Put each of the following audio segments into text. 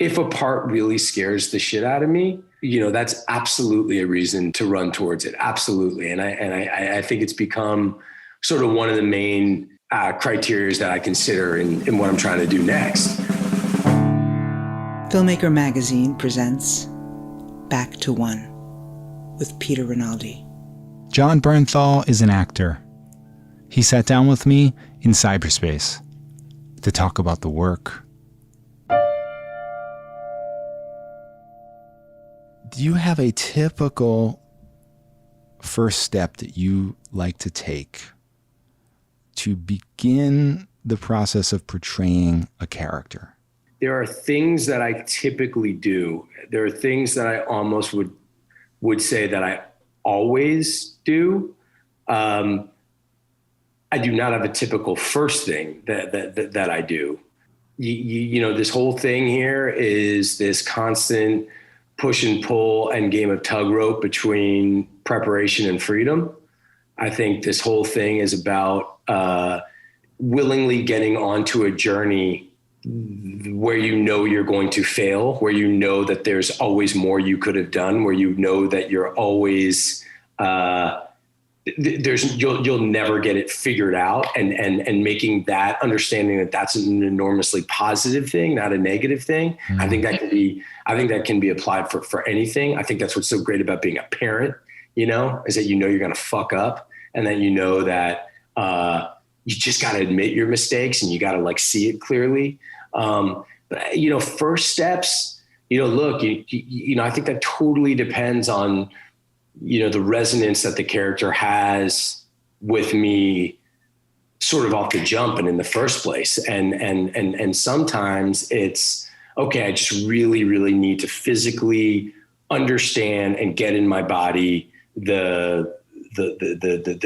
if a part really scares the shit out of me, that's absolutely a reason to run towards it. Absolutely. And I think it's become sort of one of the main criteria that I consider in what I'm trying to do next. Filmmaker Magazine presents Back to One with Peter Rinaldi. Jon Bernthal is an actor. He sat down with me in cyberspace to talk about the work. Do you have a typical first step that you like to take to begin the process of portraying a character? There are things that I typically do. There are things that I almost would say that I always do. I do not have a typical first thing that I do. This whole thing here is this constant push and pull and game of tug rope between preparation and freedom. I think this whole thing is about willingly getting onto a journey where you're going to fail, where that there's always more you could have done, where that you're always you'll never get it figured out, and making that understanding that that's an enormously positive thing, not a negative thing. Mm-hmm. I think that can be applied for anything. I think that's what's so great about being a parent, is that you're going to fuck up, and then that you just got to admit your mistakes and you got to see it clearly. But first steps, look, I think that totally depends on, the resonance that the character has with me sort of off the jump and in the first place. And sometimes it's, okay, I just really, really need to physically understand and get in my body the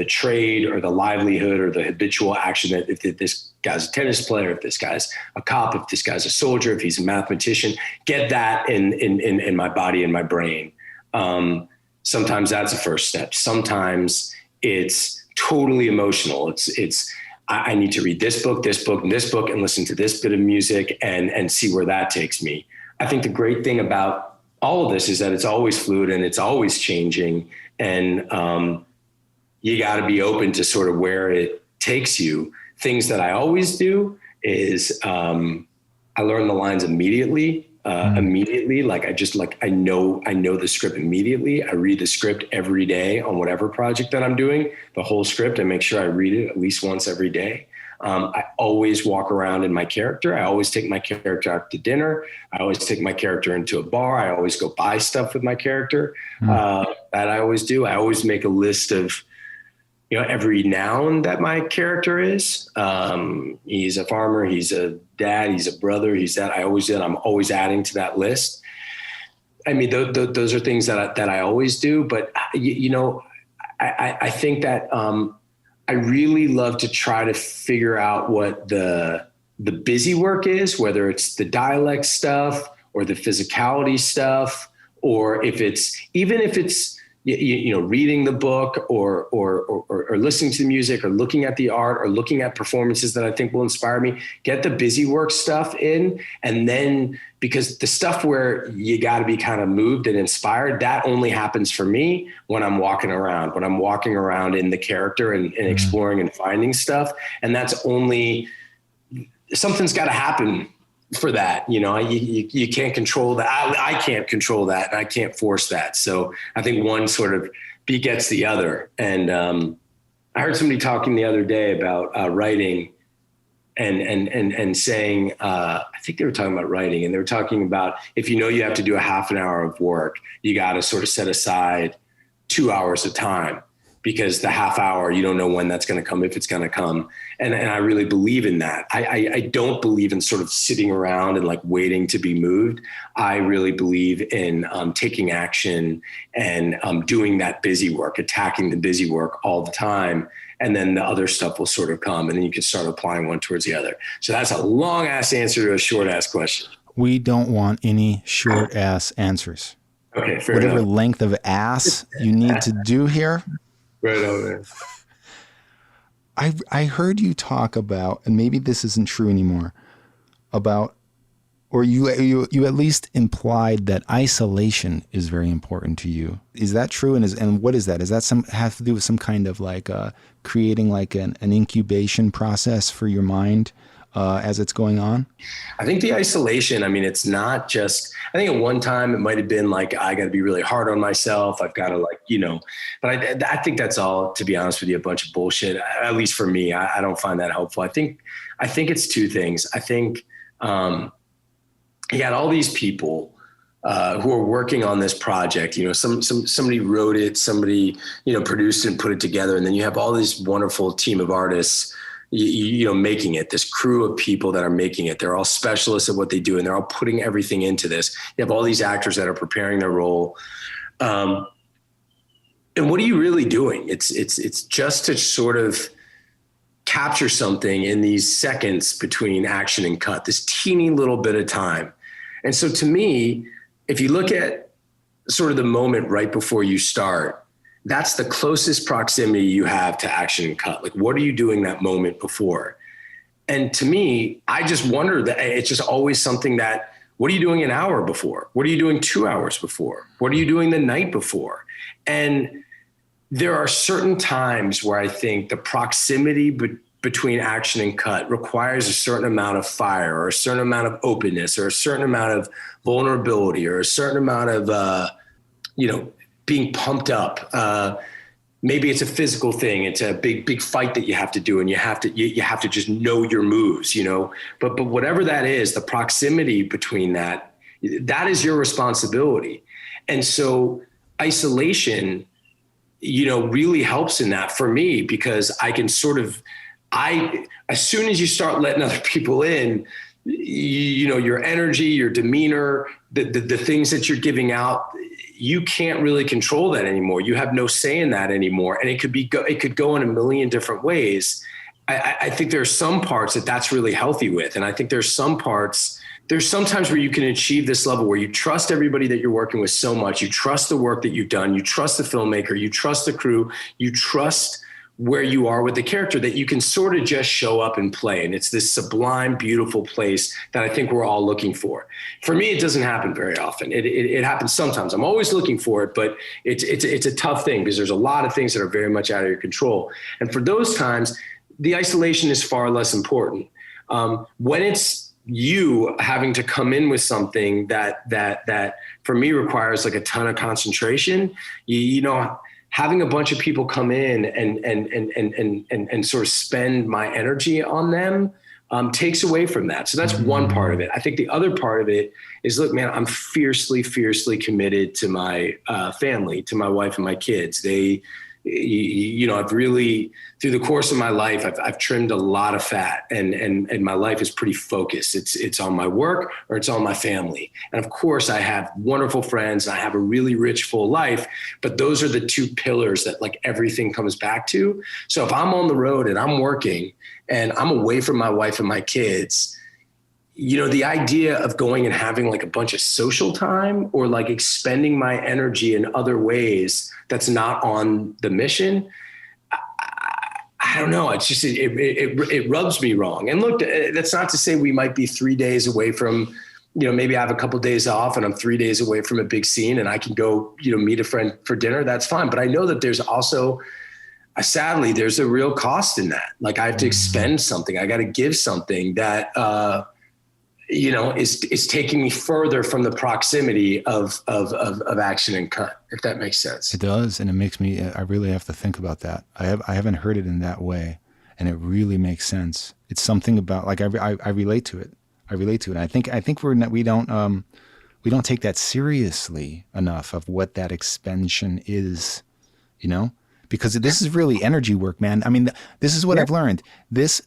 trade or the livelihood or the habitual action that if this guy's a tennis player, if this guy's a cop, if this guy's a soldier, if he's a mathematician, get that in my body and my brain. Sometimes that's a first step. Sometimes it's totally emotional. I need to read this book, and this book, and listen to this bit of music and see where that takes me. I think the great thing about all of this is that it's always fluid and it's always changing. And you got to be open to sort of where it takes you. Things that I always do is I learn the lines immediately. I know the script immediately. I read the script every day on whatever project that I'm doing, the whole script. I make sure I read it at least once every day. I always walk around in my character. I always take my character out to dinner. I always take my character into a bar. I always go buy stuff with my character. That I always do. I always make a list of, every noun that my character is. He's a farmer. He's a dad. He's a brother. He's that. I'm always adding to that list. I mean, those are things that I always do. But I think that I really love to try to figure out what the busy work is, whether it's the dialect stuff or the physicality stuff, or if it's reading the book or listening to the music or looking at the art or looking at performances that I think will inspire me, get the busy work stuff in. And then, because the stuff where you got to be kind of moved and inspired, that only happens for me when I'm walking around in the character and exploring and finding stuff. And that's only, something's got to happen for that. You can't control that. I can't control that, and I can't force that. So I think one sort of begets the other. And I heard somebody talking the other day about writing and saying, I think they were talking about writing, and they were talking about, if you have to do a half an hour of work, you got to sort of set aside 2 hours of time, because the half hour, you don't know when that's going to come, if it's going to come. And I really believe in that. I don't believe in sort of sitting around and waiting to be moved. I really believe in taking action and doing that busy work, attacking the busy work all the time. And then the other stuff will sort of come, and then you can start applying one towards the other. So that's a long ass answer to a short ass question. We don't want any short ass answers. Okay, fair Whatever enough. length of ass you need to do here. Right over there. I heard you talk about, and maybe this isn't true anymore, about or you at least implied that isolation is very important to you. Is that true? And what is that? Is that have to do with some kind of like creating like an incubation process for your mind as it's going on? I think the isolation, I mean, it's not just, I think at one time it might've been like, I got to be really hard on myself. I've got to like, but I think that's all, to be honest with you, a bunch of bullshit. At least for me, I don't find that helpful. I think it's two things. I think, you got all these people who are working on this project. Somebody wrote it, somebody produced it and put it together, and then you have all this wonderful team of artists, making it. This crew of people that are making it. They're all specialists at what they do, and they're all putting everything into this. You have all these actors that are preparing their role. And what are you really doing? It's just to sort of capture something in these seconds between action and cut, this teeny little bit of time. And so to me, if you look at sort of the moment right before you start, that's the closest proximity you have to action and cut. Like, what are you doing that moment before? And to me, I just wonder that it's just always something that, what are you doing an hour before? What are you doing 2 hours before? What are you doing the night before? And there are certain times where I think the proximity between action and cut requires a certain amount of fire, or a certain amount of openness, or a certain amount of vulnerability, or a certain amount of, being pumped up. Maybe it's a physical thing. It's a big fight that you have to do, and you have to just know your moves, but whatever that is, the proximity between that is your responsibility. And so isolation, really helps in that for me, because I can sort of, as soon as you start letting other people in, your energy, your demeanor, the things that you're giving out, you can't really control that anymore. You have no say in that anymore. And it could go in a million different ways. I think there are some parts that's really healthy with. And I think there's sometimes where you can achieve this level where you trust everybody that you're working with so much. You trust the work that you've done. You trust the filmmaker. You trust the crew. You trust where you are with the character, that you can sort of just show up and play. And it's this sublime, beautiful place that I think we're all looking for. For me, it doesn't happen very often. It happens sometimes. I'm always looking for it, but it's a tough thing because there's a lot of things that are very much out of your control. And for those times, the isolation is far less important. When it's you having to come in with something that for me requires like a ton of concentration, having a bunch of people come in and sort of spend my energy on them takes away from that. So that's one part of it. I think the other part of it is, look, man, I'm fiercely, fiercely committed to my family, to my wife and my kids. I've really, through the course of my life, I've trimmed a lot of fat, and my life is pretty focused. It's on my work or it's on my family. And of course I have wonderful friends and I have a really rich, full life, but those are the two pillars that like everything comes back to. So if I'm on the road and I'm working and I'm away from my wife and my kids, the idea of going and having like a bunch of social time or like expending my energy in other ways that's not on the mission, I don't know. It's just, it rubs me wrong. And look, that's not to say we might be 3 days away from, maybe I have a couple of days off and I'm 3 days away from a big scene and I can go, meet a friend for dinner. That's fine. But I know that there's also, sadly, there's a real cost in that. Like I have to expend something. I got to give something that, is taking me further from the proximity of action and cut, if that makes sense. It does. And it makes me, I really have to think about that. I haven't heard it in that way. And it really makes sense. It's something about, like, I relate to it. And I think we don't take that seriously enough of what that expansion is, because this is really energy work, man. I mean, this is what I've learned. This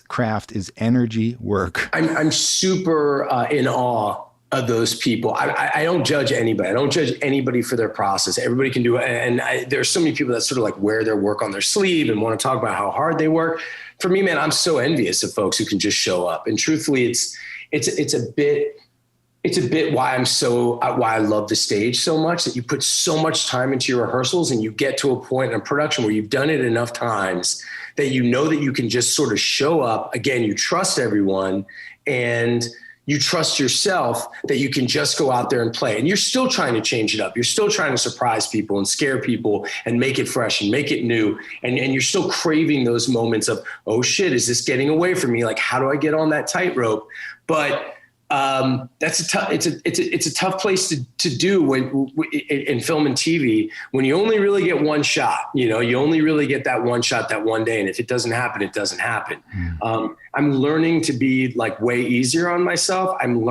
craft is energy work. I'm super in awe of those people. I don't judge anybody. I don't judge anybody for their process. Everybody can do it. And there's so many people that sort of like wear their work on their sleeve and want to talk about how hard they work. For me, man, I'm so envious of folks who can just show up. And truthfully, it's a bit why I love the stage so much, that you put so much time into your rehearsals and you get to a point in a production where you've done it enough times that you know that you can just sort of show up. Again, you trust everyone and you trust yourself that you can just go out there and play. And you're still trying to change it up. You're still trying to surprise people and scare people and make it fresh and make it new. And you're still craving those moments of, oh shit, is this getting away from me? Like, how do I get on that tightrope? But it's a tough place to do when in film and TV, when you only really get one shot. You only really get that one shot that one day, and if it doesn't happen, it doesn't happen. I'm learning to be like way easier on myself. I'm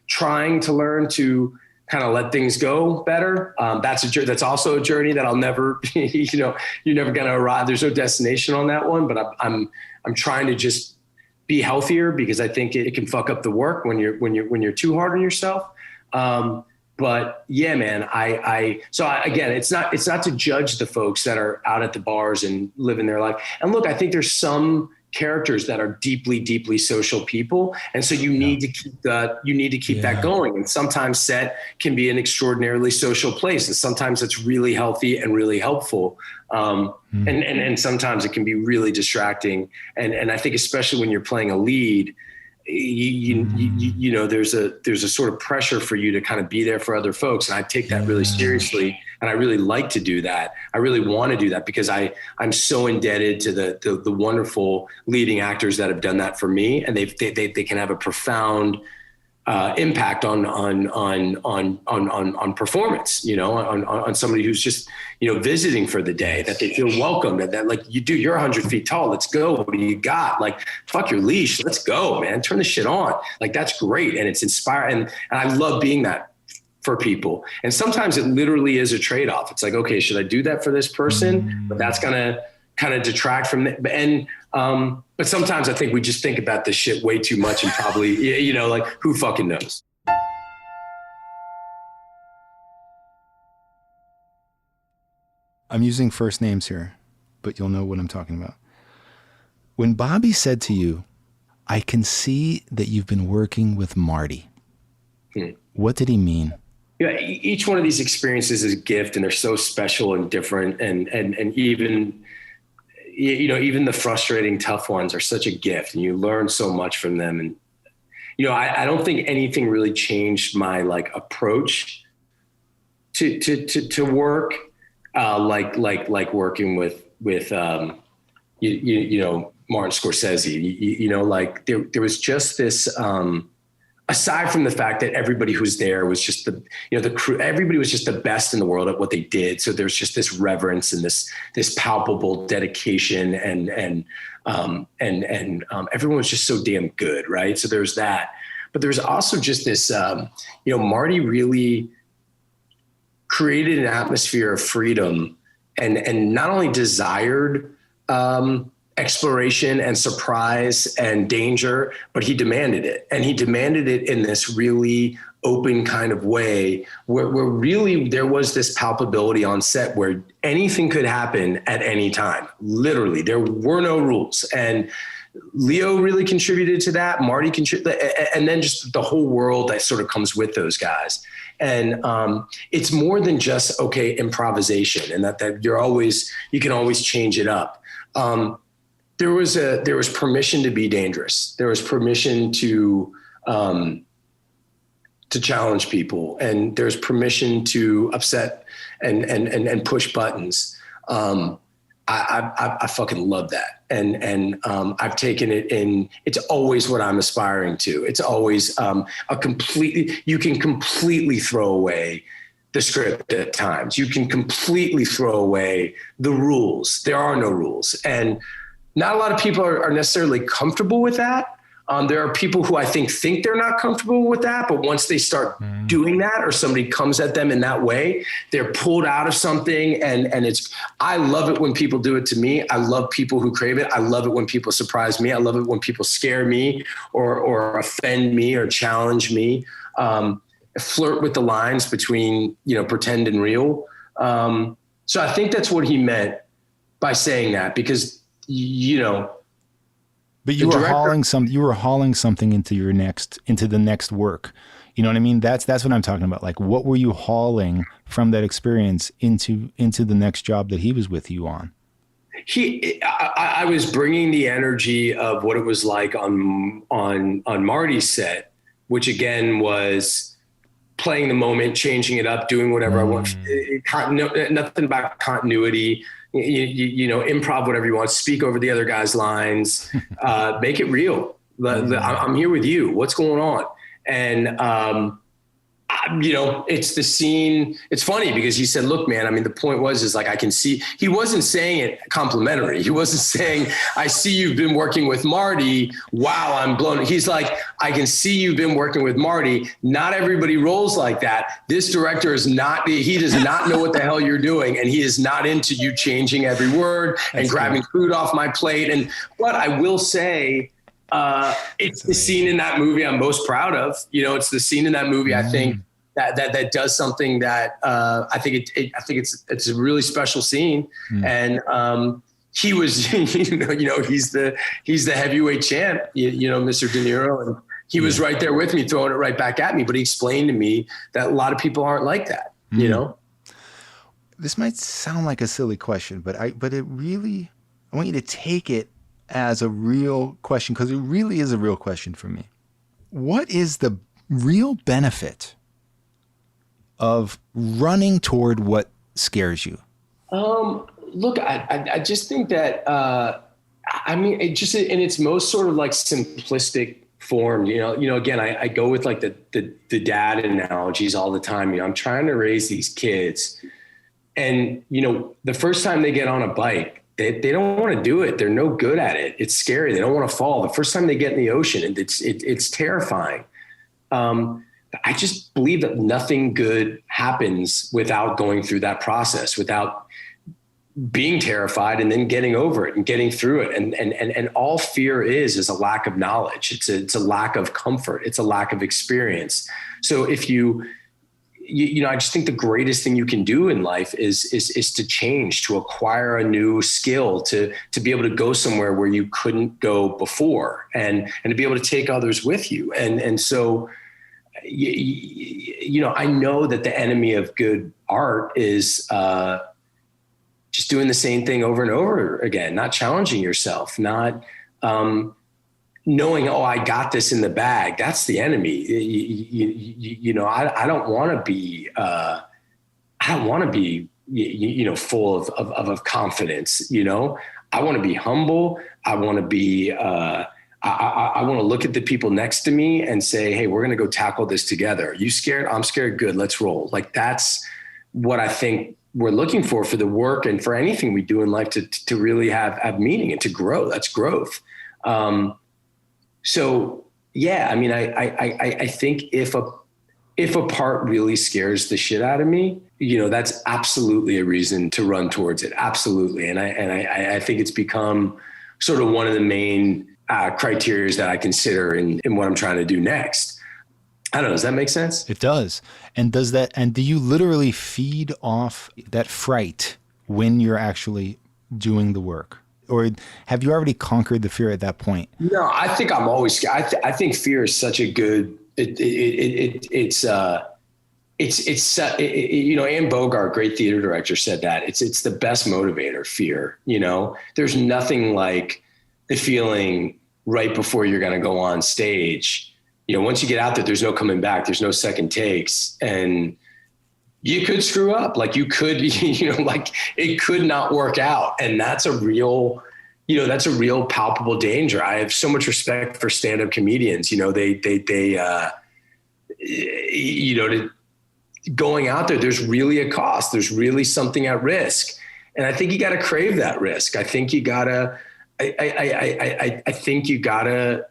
trying to learn to kind of let things go better. That's also a journey that I'll never, you're never going to arrive. There's no destination on that one, but I'm trying to just be healthier, because I think it can fuck up the work when you're too hard on yourself. But yeah, man, again, it's not to judge the folks that are out at the bars and living their life. And look, I think there's some characters that are deeply, deeply social people. And so you need to keep that going. And sometimes set can be an extraordinarily social place. And sometimes it's really healthy and really helpful. And sometimes it can be really distracting. And I think especially when you're playing a lead, there's a sort of pressure for you to kind of be there for other folks. And I take that really seriously. And I really like to do that. I really want to do that, because I'm so indebted to the wonderful leading actors that have done that for me. And they can have a profound impact on performance, on somebody who's just, visiting for the day, that they feel welcome, that like, you're 100 feet tall. Let's go. What do you got? Like, fuck your leash. Let's go, man. Turn the shit on. Like, that's great. And it's inspiring. And I love being that for people. And sometimes it literally is a trade-off. It's like, okay, should I do that for this person? But that's going to kind of detract from it. And, but sometimes I think we just think about this shit way too much, and probably, like, who fucking knows? I'm using first names here, but you'll know what I'm talking about. When Bobby said to you, I can see that you've been working with Marty, what did he mean? Each one of these experiences is a gift, and they're so special and different. And even, even the frustrating, tough ones are such a gift, and you learn so much from them. And, I don't think anything really changed my approach to work, like working with Martin Scorsese, there was just this, aside from the fact that everybody who's there was just the crew, everybody was just the best in the world at what they did. So there's just this reverence and this palpable dedication, and everyone was just so damn good. Right. So there's that, but there's also just this, Marty really created an atmosphere of freedom and not only desired, exploration and surprise and danger, but he demanded it. And he demanded it in this really open kind of way where really there was this palpability on set where anything could happen at any time. Literally, there were no rules. And Leo really contributed to that. Marty contributed, and then just the whole world that sort of comes with those guys. And it's more than just, improvisation, and that you can always change it up. There was permission to be dangerous. There was permission to challenge people, and there's permission to upset and push buttons. I fucking love that. And I've taken it in, it's always what I'm aspiring to. It's always you can completely throw away the script at times. You can completely throw away the rules. There are no rules. And not a lot of people are necessarily comfortable with that. There are people who I think they're not comfortable with that, but once they start doing that, or somebody comes at them in that way, they're pulled out of something. And I love it when people do it to me. I love people who crave it. I love it when people surprise me. I love it when people scare me or offend me or challenge me, flirt with the lines between, pretend and real. So I think that's what he meant by saying that, because, but you were hauling something into the next work. You know what I mean? That's what I'm talking about. Like, what were you hauling from that experience into the next job that he was with you on? I was bringing the energy of what it was like on Marty's set which again was playing the moment, changing it up, doing whatever I want. Nothing about continuity. You know, improv whatever you want, speak over the other guy's lines, make it real. I'm here with you. What's going on? And, you know, it's the scene. It's funny because he said, look, man, I mean, the point is like, I can see, he wasn't saying it complimentary. He wasn't saying, I see you've been working with Marty. Wow, I'm blown. He's like, I can see you've been working with Marty. Not everybody rolls like that. This director is not, he does not know what the hell you're doing. And he is not into you changing every word and grabbing food off my plate. And what I will say, it's the scene in that movie I'm most proud of. You know, it's the scene in that movie I think that does something that I think it's a really special scene. And he was, you know, he's the heavyweight champ, you know, Mr. De Niro, and he was right there with me, throwing it right back at me. But he explained to me that a lot of people aren't like that. You know, this might sound like a silly question, but it really, I want you to take it as a real question, because it really is a real question for me. What is the real benefit of running toward what scares you? Look, I just think that, I mean, it just in its most sort of like simplistic form, you know, again, I go with like the dad analogies all the time. You know, I'm trying to raise these kids, and, you know, the first time they get on a bike, they don't want to do it. They're no good at it. It's scary. They don't want to fall. The first time they get in the ocean, and it's terrifying. I just believe that nothing good happens without going through that process, without being terrified and then getting over it and getting through it. And all fear is a lack of knowledge. It's a lack of comfort. It's a lack of experience. So if you know, I just think the greatest thing you can do in life is to change, to acquire a new skill, to be able to go somewhere where you couldn't go before, and to be able to take others with you. And so, you know, I know that the enemy of good art is just doing the same thing over and over again, not challenging yourself, not knowing, oh, I got this in the bag. That's the enemy. You know, I don't want to be, you know, full of confidence. You know, I want to be humble. I want to be, I want to look at the people next to me and say, hey, we're going to go tackle this together. You scared? I'm scared. Good. Let's roll. Like, that's what I think we're looking for the work and for anything we do in life to really have meaning and to grow. That's growth. So yeah, I mean, I think if a part really scares the shit out of me, you know, that's absolutely a reason to run towards it. Absolutely. And I think it's become sort of one of the main criteria that I consider in what I'm trying to do next. I don't know. Does that make sense? It does. And do you literally feed off that fright when you're actually doing the work? Or have you already conquered the fear at that point? No, I think I'm always scared. I think fear is such a good, it's you know, Anne Bogart, great theater director, said that it's the best motivator, fear. You know, there's nothing like the feeling right before you're going to go on stage. You know, once you get out there, there's no coming back. There's no second takes, and you could screw up. Like you could, you know, like it could not work out. And that's a real, you know, that's a real palpable danger. I have so much respect for stand-up comedians. You know, they you know, going out there, there's really a cost. There's really something at risk. And I think you got to crave that risk. I think you gotta, I think you gotta,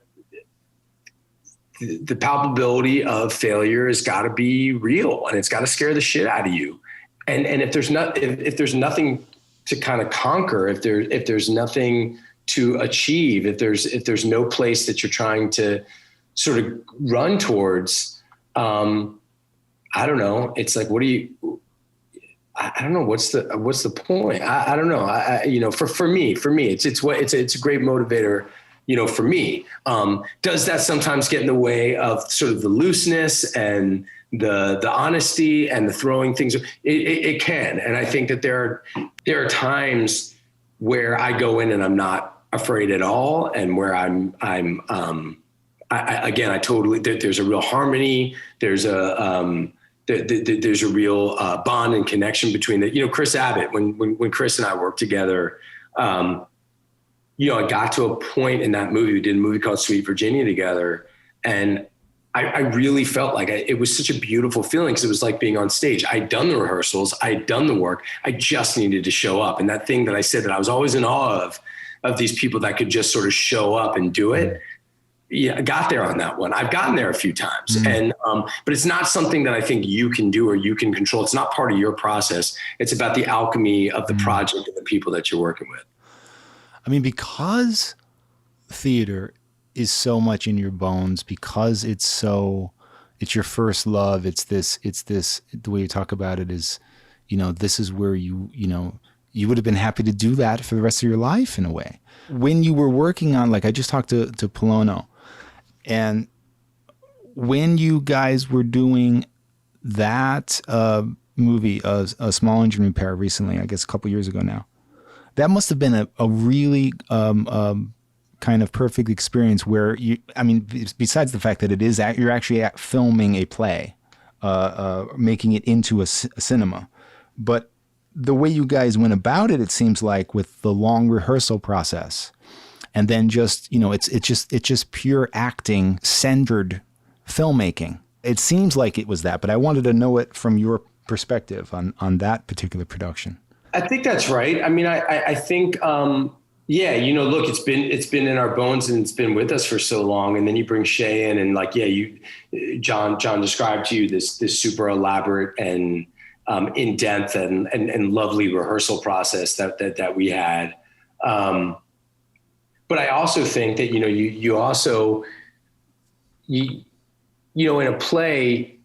the palpability of failure has got to be real, and it's got to scare the shit out of you. And if there's there's nothing to kind of conquer, if there's nothing to achieve, if there's no place that you're trying to sort of run towards, I don't know. It's like, I don't know. What's the point? I don't know. You know, for me, it's a great motivator, you know, for me. Does that sometimes get in the way of sort of the looseness and the honesty and the throwing things? It can. And I think that there are times where I go in and I'm not afraid at all, and where I'm I totally, there's a real harmony. There's there's a real bond and connection between Chris Abbott, when Chris and I worked together, I got to a point in that movie. We did a movie called Sweet Virginia together. And I really felt like it was such a beautiful feeling, because it was like being on stage. I'd done the rehearsals, I'd done the work. I just needed to show up. And that thing that I said that I was always in awe of these people that could just sort of show up and do it. Yeah, I got there on that one. I've gotten there a few times, and but it's not something that I think you can do or you can control. It's not part of your process. It's about the alchemy of the project and the people that you're working with. I mean, because theater is so much in your bones, because it's your first love. It's this, the way you talk about it is, this is where you would have been happy to do that for the rest of your life in a way. When you were working on, like I just talked to Polono, and when you guys were doing that movie, A Small Engine Repair, recently, I guess a couple years ago now, that must have been a really kind of perfect experience where besides the fact that you're actually filming a play, making it into a cinema, but the way you guys went about it, it seems like, with the long rehearsal process, and then just, it's just pure acting centered filmmaking. It seems like it was that, but I wanted to know it from your perspective on that particular production. I think that's right. I mean, I think, look, it's been in our bones and it's been with us for so long. And then you bring Shay in, and Jon described to you this super elaborate and in depth and lovely rehearsal process that we had. But I also think that, you also, in a play,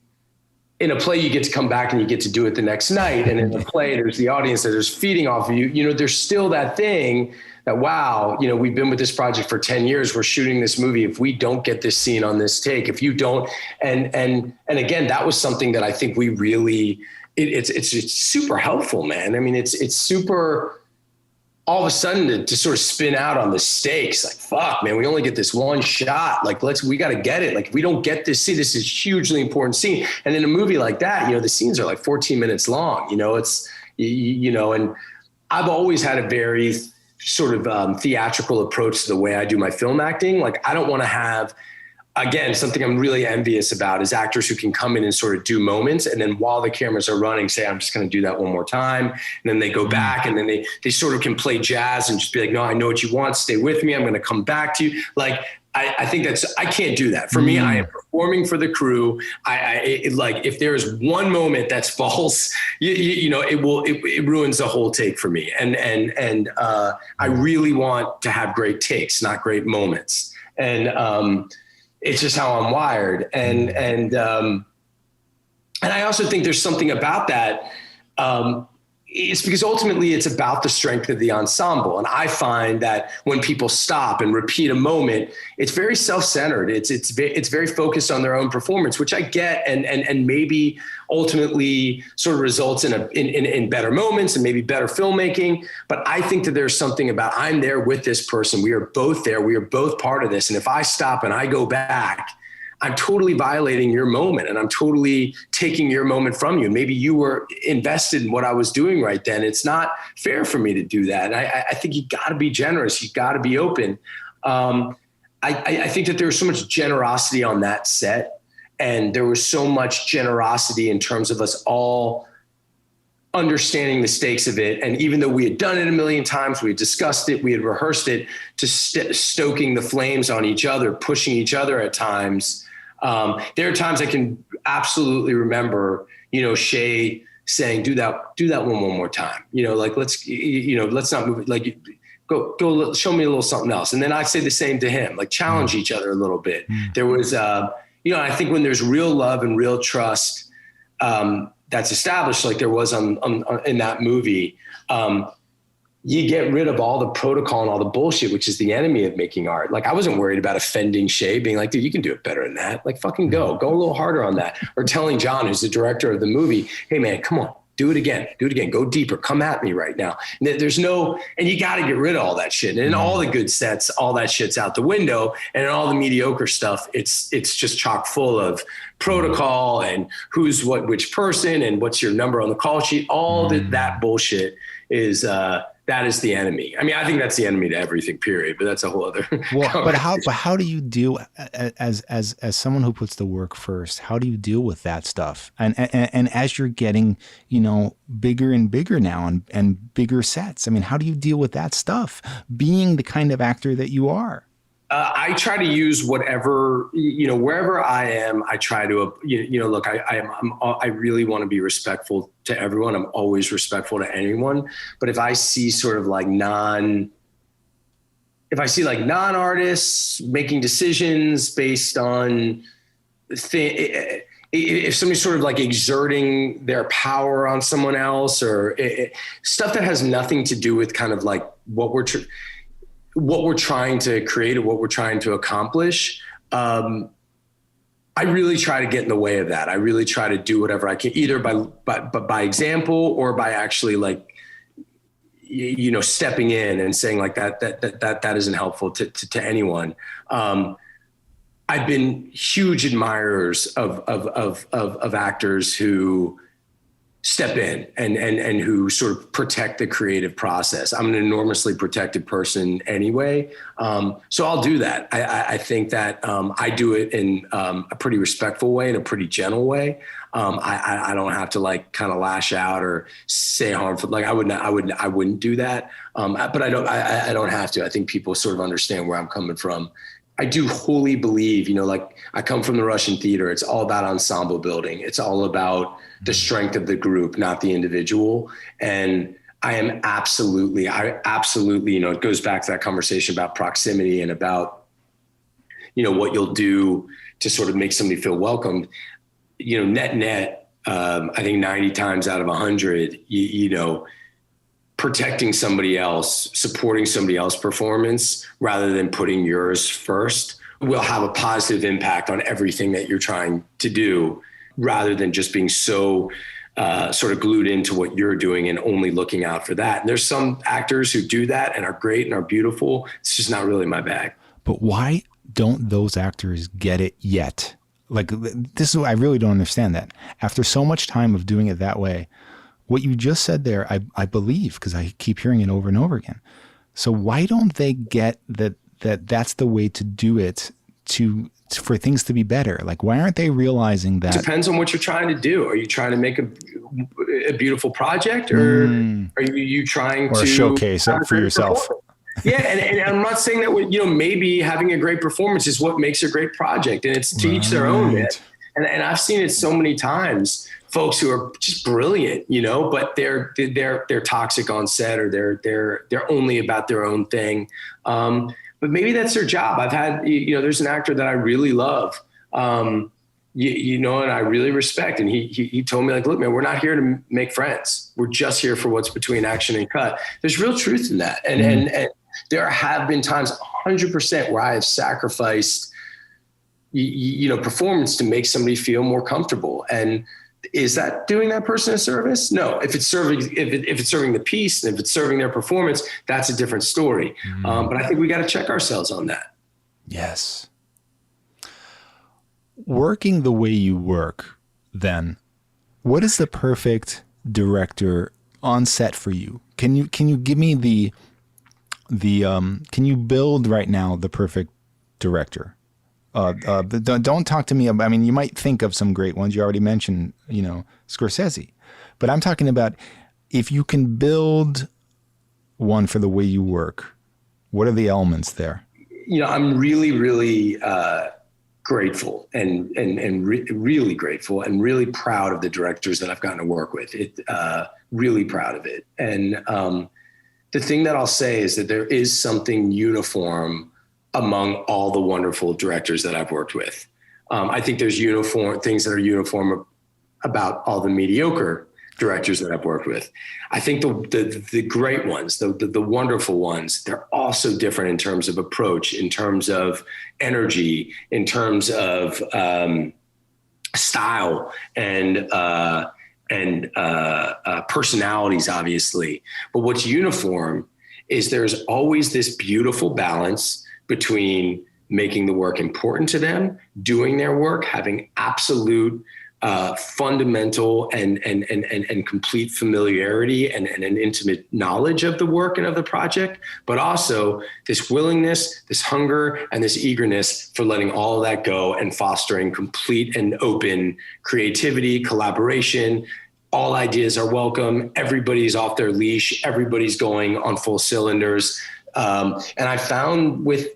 you get to come back and you get to do it the next night. And in the play, there's the audience that is feeding off of you. There's still that thing that, wow, we've been with this project for 10 years. We're shooting this movie. If we don't get this scene on this take, if you don't, and again, that was something that I think we really, it's super helpful, man. I mean, it's super, all of a sudden to sort of spin out on the stakes, like, fuck, man, we only get this one shot. Like, we got to get it. Like, if we don't get this scene, this is a hugely important scene. And in a movie like that, the scenes are like 14 minutes long, and I've always had a very sort of theatrical approach to the way I do my film acting. Like, I don't want to have, again, something I'm really envious about is actors who can come in and sort of do moments, and then while the cameras are running, say, I'm just going to do that one more time. And then they go back, and then they sort of can play jazz and just be like, no, I know what you want. Stay with me. I'm going to come back to you. Like, I think I can't do that. For me, I am performing for the crew. If there's one moment that's false, it ruins the whole take for me. And I really want to have great takes, not great moments. And, it's just how I'm wired. And I also think there's something about that. It's because ultimately it's about the strength of the ensemble. And I find that when people stop and repeat a moment, it's very self-centered. It's very focused on their own performance, which I get, and maybe ultimately sort of results in better moments and maybe better filmmaking. But I think that there's something about, I'm there with this person. We are both there. We are both part of this. And if I stop and I go back, I'm totally violating your moment, and I'm totally taking your moment from you. Maybe you were invested in what I was doing right then. It's not fair for me to do that. And I think you got to be generous. You got to be open. I think that there was so much generosity on that set, and there was so much generosity in terms of us all understanding the stakes of it. And even though we had done it a million times, we had discussed it, we had rehearsed it, to stoking the flames on each other, pushing each other at times. There are times I can absolutely remember, Shay saying, do that one more time. Let's not move it. Like, go show me a little something else. And then I say the same to him, like, challenge each other a little bit. There was, I think when there's real love and real trust, that's established, like there was in that movie, you get rid of all the protocol and all the bullshit, which is the enemy of making art. Like, I wasn't worried about offending Shay, being like, dude, you can do it better than that. Like, fucking go a little harder on that. Or telling Jon, who's the director of the movie, hey man, come on, Do it again. Go deeper. Come at me right now. And and you got to get rid of all that shit. And in all the good sets, all that shit's out the window. And in all the mediocre stuff, it's just chock full of protocol and who's which person and what's your number on the call sheet. All that bullshit is, that is the enemy. I mean, I think that's the enemy to everything, period. But that's a whole other. Well, but how do you deal as someone who puts the work first? How do you deal with that stuff? And as you're getting, bigger and bigger now and bigger sets. I mean, how do you deal with that stuff? Being the kind of actor that you are. I try to use whatever, wherever I am, I try to, look, I really want to be respectful to everyone. I'm always respectful to anyone. But if I see sort of like non-artists making decisions based on if somebody's sort of like exerting their power on someone else or stuff that has nothing to do with kind of like what we're trying to create or what we're trying to accomplish. I really try to get in the way of that. I really try to do whatever I can, either by example or by actually like, stepping in and saying like that isn't helpful to anyone. I've been huge admirers of actors who step in and who sort of protect the creative process. I'm an enormously protected person anyway. So I'll do that. I think that I do it in a pretty respectful way, in a pretty gentle way. I don't have to like kind of lash out or say harmful. Like I wouldn't do that. But I don't have to. I think people sort of understand where I'm coming from. I do wholly believe, like I come from the Russian theater. It's all about ensemble building. It's all about the strength of the group, not the individual. And I absolutely, it goes back to that conversation about proximity and about, what you'll do to sort of make somebody feel welcomed. Net, I think 90 times out of 100, protecting somebody else, supporting somebody else's performance rather than putting yours first will have a positive impact on everything that you're trying to do, rather than just being so sort of glued into what you're doing and only looking out for that. And there's some actors who do that and are great and are beautiful. It's just not really my bag. But why don't those actors get it yet? Like this is, I really don't understand that. After so much time of doing it that way, what you just said there, I believe, because I keep hearing it over and over again. So why don't they get that's the way to do it for things to be better? Like, why aren't they realizing that? It depends on what you're trying to do. Are you trying to make a beautiful project, or are you trying to showcase it for yourself? Yeah. And I'm not saying that, maybe having a great performance is what makes a great project, and it's to each their own, man. And I've seen it so many times. Folks who are just brilliant, but they're toxic on set, or they're only about their own thing. But maybe that's their job. I've had, there's an actor that I really love, and I really respect. And he told me, like, look, man, we're not here to make friends. We're just here for what's between action and cut. There's real truth in that. And there have been times 100% where I have sacrificed, performance to make somebody feel more comfortable. And is that doing that person a service? No. If it's serving the piece, and if it's serving their performance, that's a different story. But I think we got to check ourselves on that. Yes. Working the way you work, then, what is the perfect director on set for you? Can you give me can you build right now the perfect director? Don't talk to me about, you might think of some great ones. You already mentioned, Scorsese, but I'm talking about if you can build one for the way you work, what are the elements there? I'm really, really grateful and really grateful and really proud of the directors that I've gotten to work with. Really proud of it. And the thing that I'll say is that there is something uniform among all the wonderful directors that I've worked with. I think there's things that are uniform about all the mediocre directors that I've worked with. I think the great ones, the wonderful ones, they're also different in terms of approach, in terms of energy, in terms of style, and personalities, obviously. But what's uniform is there's always this beautiful balance between making the work important to them, doing their work, having absolute fundamental and complete familiarity and an intimate knowledge of the work and of the project, but also this willingness, this hunger, and this eagerness for letting all of that go and fostering complete and open creativity, collaboration. All ideas are welcome. Everybody's off their leash. Everybody's going on full cylinders. And I found with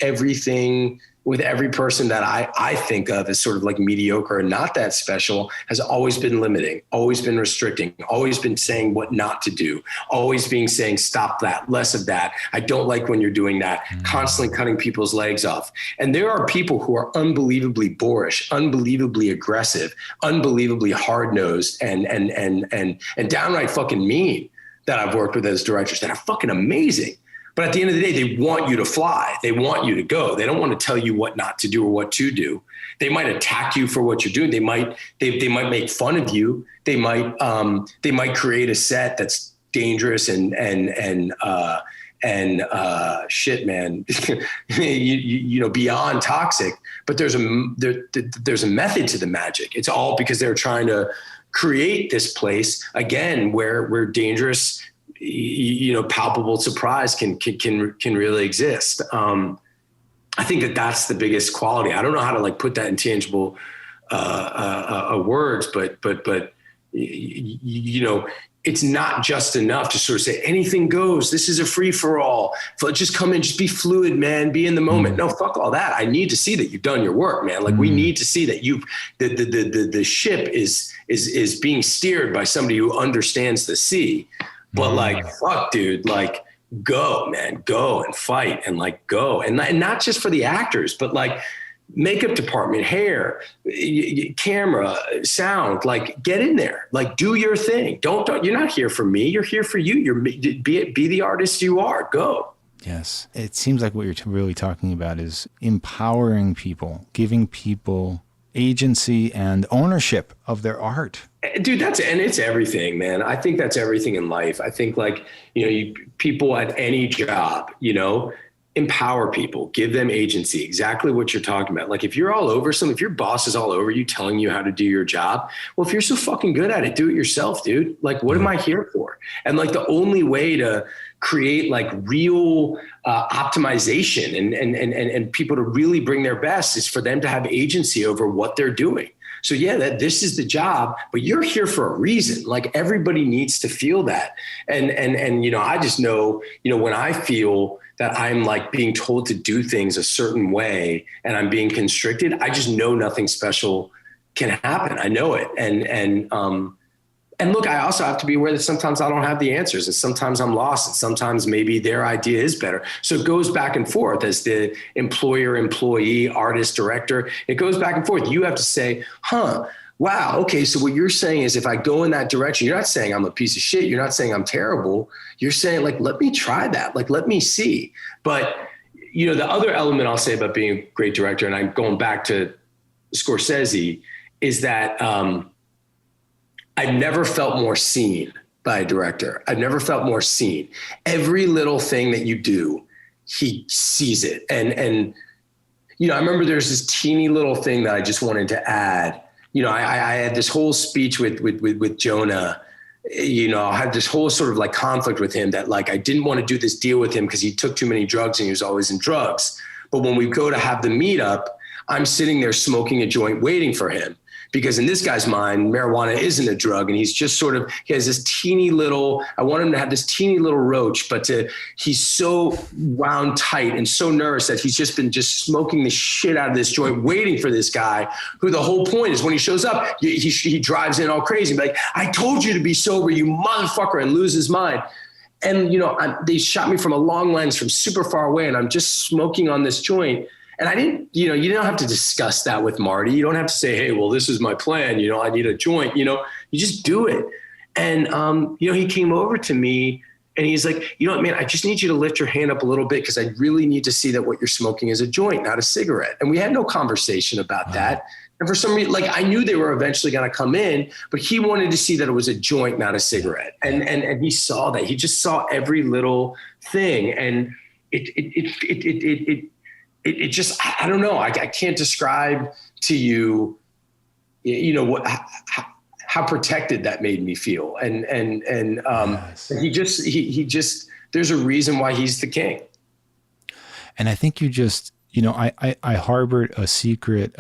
everything, with every person that I think of as sort of like mediocre and not that special, has always been limiting, always been restricting, always been saying what not to do, always being saying, stop that, less of that. I don't like when you're doing that, constantly cutting people's legs off. And there are people who are unbelievably boorish, unbelievably aggressive, unbelievably hard-nosed and downright fucking mean that I've worked with as directors that are fucking amazing. But at the end of the day, they want you to fly. They want you to go. They don't want to tell you what not to do or what to do. They might attack you for what you're doing. They might make fun of you. They might create a set that's dangerous and shit, man, you know, beyond toxic. But there's a method to the magic. It's all because they're trying to create this place again where dangerous, you know, palpable surprise can really exist. I think that's the biggest quality. I don't know how to like put that in tangible words, but you know, it's not just enough to sort of say anything goes. This is a free for all. Just come in, just be fluid, man. Be in the moment. No, fuck all that. I need to see that you've done your work, man. Like we need to see that the ship is being steered by somebody who understands the sea. But like, fuck, dude, like go, man, go and fight and like go. And not just for the actors, but like makeup department, hair, camera, sound, like get in there, like do your thing. Don't, you're not here for me. You're here for you. Be the artist you are. Go. Yes. It seems like what you're really talking about is empowering people, giving people agency and ownership of their art. Dude, it's everything, man. I think that's everything in life. I think like, you know, people at any job, you know, empower people, give them agency, exactly what you're talking about. Like if you're all over if your boss is all over you telling you how to do your job, well, if you're so fucking good at it, do it yourself, dude. Like, what am I here for? And like the only way to create like real optimization and people to really bring their best is for them to have agency over what they're doing. So yeah, this is the job, but you're here for a reason. Like everybody needs to feel that. And, you know, I just know, you know, when I feel that I'm like being told to do things a certain way and I'm being constricted, I just know nothing special can happen. I know it. And look, I also have to be aware that sometimes I don't have the answers and sometimes I'm lost and sometimes maybe their idea is better. So it goes back and forth as the employer, employee, artist, director. It goes back and forth. You have to say, wow, okay, so what you're saying is if I go in that direction, you're not saying I'm a piece of shit. You're not saying I'm terrible. You're saying like, let me try that. Like, let me see. But, you know, the other element I'll say about being a great director, and I'm going back to Scorsese, is that I've never felt more seen by a director. I've never felt more seen. Every little thing that you do, he sees it. And you know, I remember there's this teeny little thing that I just wanted to add. You know, I had this whole speech with Jonah. You know, I had this whole sort of like conflict with him that like I didn't want to do this deal with him because he took too many drugs and he was always in drugs. But when we go to have the meetup, I'm sitting there smoking a joint waiting for him. Because in this guy's mind, marijuana isn't a drug. And he's just sort of, he has this teeny little, I want him to have this teeny little roach, but he's so wound tight and so nervous that he's just been smoking the shit out of this joint, waiting for this guy who the whole point is when he shows up, he drives in all crazy, like, I told you to be sober, you motherfucker, and lose his mind. And, you know, they shot me from a long lens from super far away and I'm just smoking on this joint. And I didn't, you know, you don't have to discuss that with Marty. You don't have to say, hey, well, this is my plan. You know, I need a joint, you know, you just do it. And, you know, he came over to me and he's like, you know what, man, I just need you to lift your hand up a little bit because I really need to see that what you're smoking is a joint, not a cigarette. And we had no conversation about that. And for some reason, like I knew they were eventually going to come in, but he wanted to see that it was a joint, not a cigarette. And he saw that. He just saw every little thing. And it just, I don't know. I can't describe to you, you know, what, how protected that made me feel. And Yes. he just, there's a reason why he's the king. And I think you just, you know, I harbored a secret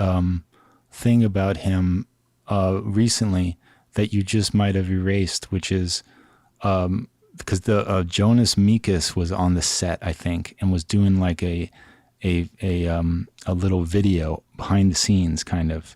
thing about him recently that you just might have erased, which is because the Jonas Mekas was on the set, I think, and was doing like a little video behind the scenes kind of,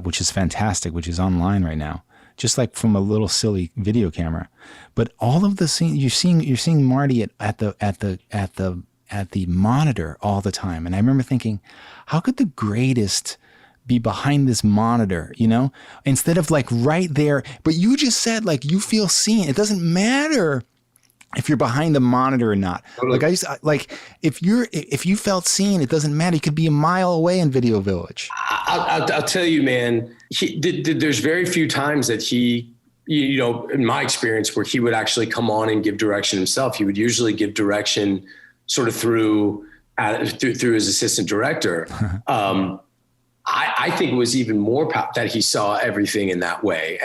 which is fantastic, which is online right now, just like from a little silly video camera. But all of the scene you're seeing Marty at the monitor all the time. And I remember thinking, how could the greatest be behind this monitor, you know, instead of like right there? But you just said like you feel seen. It doesn't matter if you're behind the monitor or not. Like if you felt seen, it doesn't matter. You could be a mile away in Video Village. I'll tell you, man, there's very few times that he, you know, in my experience, where he would actually come on and give direction himself. He would usually give direction sort of through his assistant director. I think it was even more that he saw everything in that way.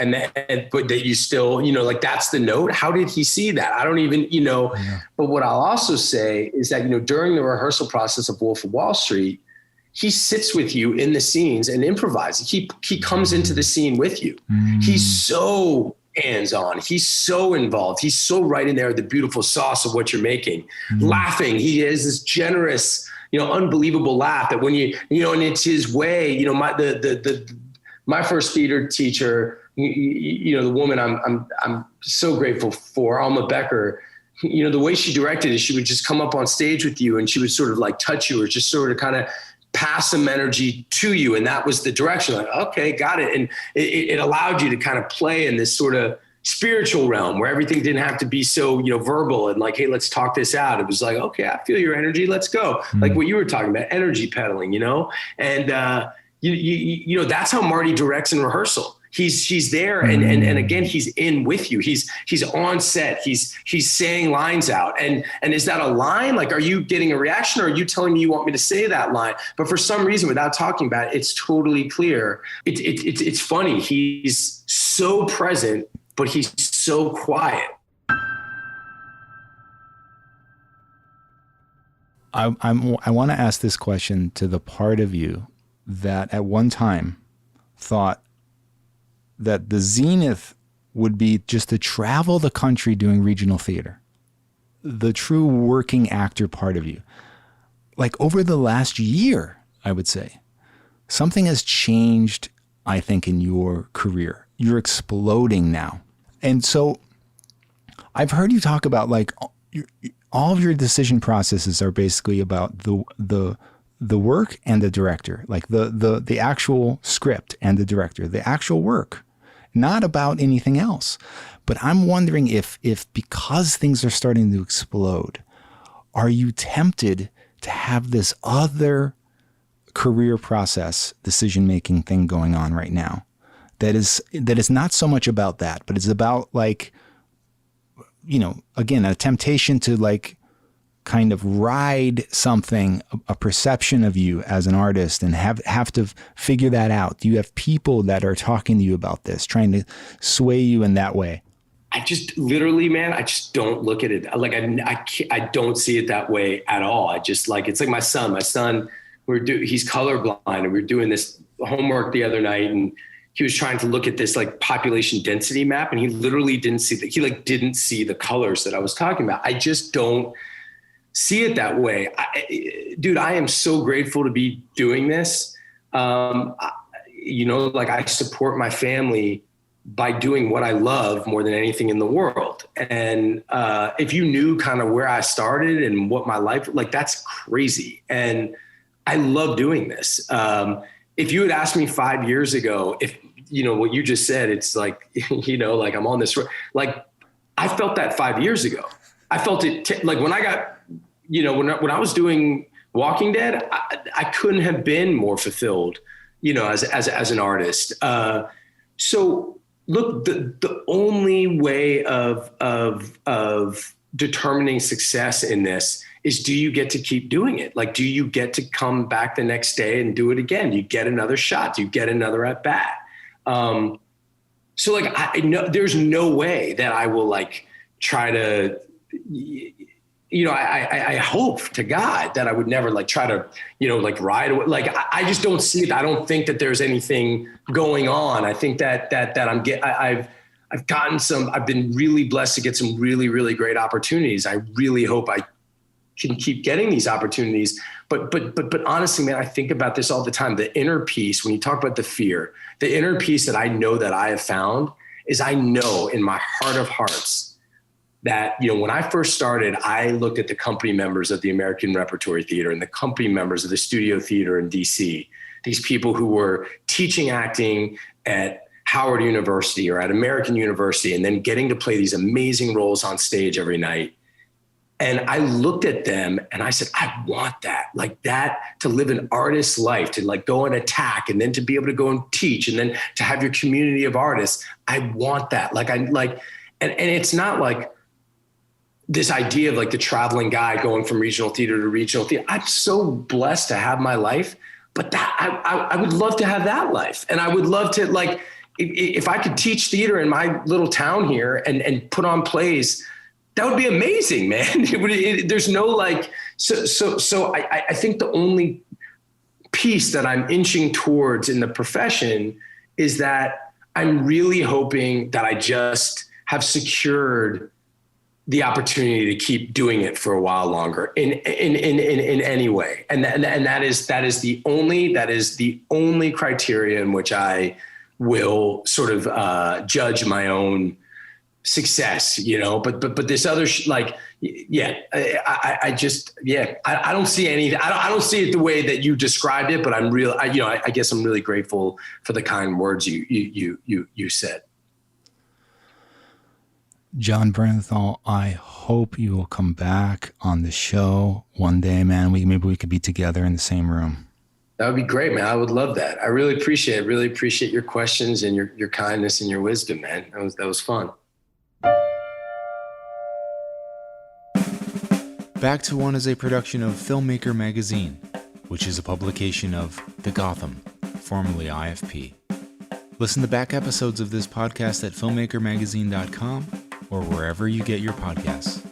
But that you still, you know, like that's the note. How did he see that? I don't even, you know, But what I'll also say is that, you know, during the rehearsal process of Wolf of Wall Street, he sits with you in the scenes and improvises. He comes into the scene with you. He's so hands-on. He's so involved. He's so right in there, the beautiful sauce of what you're making, laughing. He has this generous, you know, unbelievable laugh that when you know, and it's his way, you know, my first theater teacher, you know, the woman I'm so grateful for, Alma Becker, you know, the way she directed it, she would just come up on stage with you and she would sort of like touch you or just sort of kind of pass some energy to you. And that was the direction. Like, okay, got it. And it allowed you to kind of play in this sort of spiritual realm where everything didn't have to be so, you know, verbal and like, hey, let's talk this out. It was like, okay, I feel your energy. Let's go. Like what you were talking about, energy pedaling, you know? And, you know, that's how Marty directs in rehearsal. He's there. And again, he's in with you. He's on set. He's saying lines out. And is that a line? Like, are you getting a reaction or are you telling me you want me to say that line? But for some reason, without talking about it, it's totally clear. It's funny. He's so present, but he's so quiet. I want to ask this question to the part of you that at one time thought that the zenith would be just to travel the country doing regional theater. The true working actor part of you. Like over the last year, I would say, something has changed, I think, in your career. You're exploding now. And so I've heard you talk about like all of your decision processes are basically about the work and the director, like the actual script and the director, the actual work, not about anything else. But I'm wondering if because things are starting to explode, are you tempted to have this other career process, decision-making thing going on right now? That is not so much about that, but it's about like, you know, again, a temptation to like kind of ride something, a perception of you as an artist and have to figure that out. Do you have people that are talking to you about this, trying to sway you in that way? I just literally, man, I just don't look at it. Like I don't see it that way at all. I just like, it's like my son, he's colorblind and we were doing this homework the other night and he was trying to look at this like population density map and he literally didn't see that. He like didn't see the colors that I was talking about. I just don't see it that way. Dude, I am so grateful to be doing this. You know, like I support my family by doing what I love more than anything in the world. And if you knew kind of where I started and what my life, like that's crazy. And I love doing this. If you had asked me 5 years ago, if you know what you just said, it's like, you know, like I'm on this, like I felt that 5 years ago. I felt it like when I got, you know, when I was doing Walking Dead, I couldn't have been more fulfilled as an artist. So look, the only way of determining success in this is, do you get to keep doing it? Like, do you get to come back the next day and do it again? Do you get another shot? Do you get another at bat? So like, I know there's no way that I will like try to, I hope to God that I would never like try to, like ride away. Like, I just don't see it. I don't think that there's anything going on. I think that I've been really blessed to get some really, really great opportunities. I really hope I can keep getting these opportunities. But honestly, man, I think about this all the time. The inner peace, when you talk about the fear, the inner peace that I know that I have found is, I know in my heart of hearts that, when I first started, I looked at the company members of the American Repertory Theater and the company members of the Studio Theater in DC, these people who were teaching acting at Howard University or at American University, and then getting to play these amazing roles on stage every night. And I looked at them and I said, I want that, like that, to live an artist's life, to like go and attack, and then to be able to go and teach, and then to have your community of artists. I want that. And it's not like this idea of like the traveling guy going from regional theater to regional theater. I'm so blessed to have my life, but that I would love to have that life. And I would love to, like, if I could teach theater in my little town here and put on plays, that would be amazing, man. There's no like, so I think the only piece that I'm inching towards in the profession is that I'm really hoping that I just have secured the opportunity to keep doing it for a while longer in any way. And that is the only criteria in which I will sort of judge my own success, but this other I don't see anything. I don't see it the way that you described it, but I guess I'm really grateful for the kind words you said. Jon Bernthal, I hope you will come back on the show one day, man. Maybe we could be together in the same room. That would be great, man. I would love that. I really appreciate it. Really appreciate your questions and your kindness and your wisdom, man. That was fun. Back to One is a production of Filmmaker Magazine, which is a publication of The Gotham, formerly IFP. Listen to back episodes of this podcast at filmmakermagazine.com or wherever you get your podcasts.